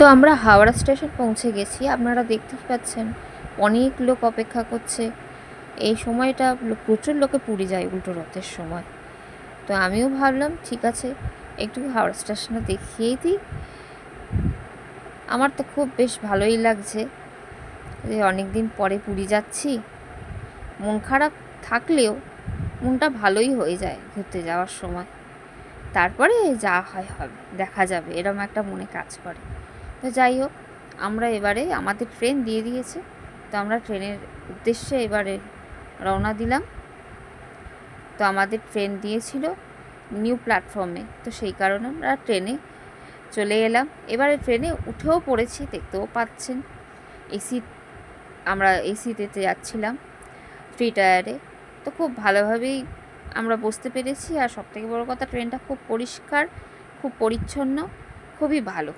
তো আমরা হাওড়া স্টেশন পৌঁছে গেছি। আপনারা দেখতেই পাচ্ছেন অনেক লোক অপেক্ষা করছে। এই সময়টা প্রচুর লোকে পুরী যায় উল্টো রথের সময়। তো আমিও ভাবলাম ঠিক আছে একটু হাওড়া স্টেশনে দেখিয়েই দিই। আমার তো খুব বেশ ভালোই লাগছে যে অনেক দিন পরে পুরী যাচ্ছি। মন খারাপ থাকলেও মনটা ভালোই হয়ে যায় ঘুরতে যাওয়ার সময়। তারপরে যা হয় হবে, দেখা যাবে, এরম একটা মনে কাজ করে। তো যাই হোক, আমরা এবারে আমাদের ট্রেন দিয়ে দিয়েছে। তো আমরা ট্রেনের উদ্দেশ্যে এবারে রওনা দিলাম। তো আমাদের ট্রেন দিয়েছিল নিউ প্ল্যাটফর্মে, তো সেই কারণে আমরা ট্রেনে চলে এলাম। এবারে ট্রেনে উঠেও পড়েছি, দেখতেও পাচ্ছেন এসি, আমরা এসিতে যাচ্ছিলাম 3 টায়ারে। তো খুব ভালোভাবেই আমরা বসতে পেরেছি। আর সবথেকে বড় কথা, ট্রেনটা খুব পরিষ্কার, খুব পরিচ্ছন্ন, খুবই ভালো।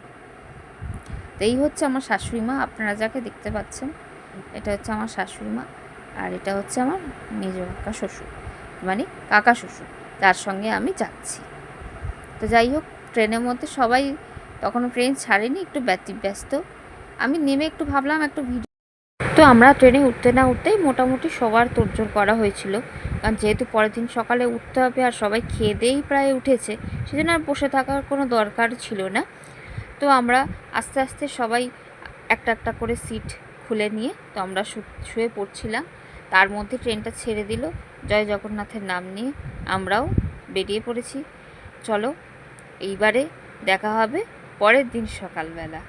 তো এই হচ্ছে আমার শাশুড়ি মা, আপনারা যাকে দেখতে পাচ্ছেন এটা হচ্ছে আমার শাশুড়ি মা। আর এটা হচ্ছে আমার মেজ কাকা শ্বশুর, মানে কাকা শ্বশুর, তার সঙ্গে আমি যাচ্ছি। তো যাই হোক, ট্রেনের মধ্যে সবাই, তখনও ট্রেন ছাড়েনি, একটু ব্যতিব্যস্ত। আমি নেমে একটু ভাবলাম একটু ভিডিও। তো আমরা ট্রেনে উঠতে না উঠতেই মোটামুটি সবার তোড়জোড় করা হয়েছিল, কারণ যেহেতু পরের দিন সকালে উঠতে হবে আর সবাই খেয়ে দিয়েই প্রায় উঠেছে, সেজন্য আর বসে থাকার কোনো দরকার ছিল না। তো আমরা আস্তে আস্তে সবাই একটা একটা করে সিট খুলে নিয়ে তো আমরা শুয়ে পড়ছিলাম। তার মধ্যে ট্রেনটা ছেড়ে দিল, জয় জগন্নাথের নাম নিয়ে আমরাও বেরিয়ে পড়েছি। চলো এইবারে দেখা হবে পরের দিন সকালবেলা।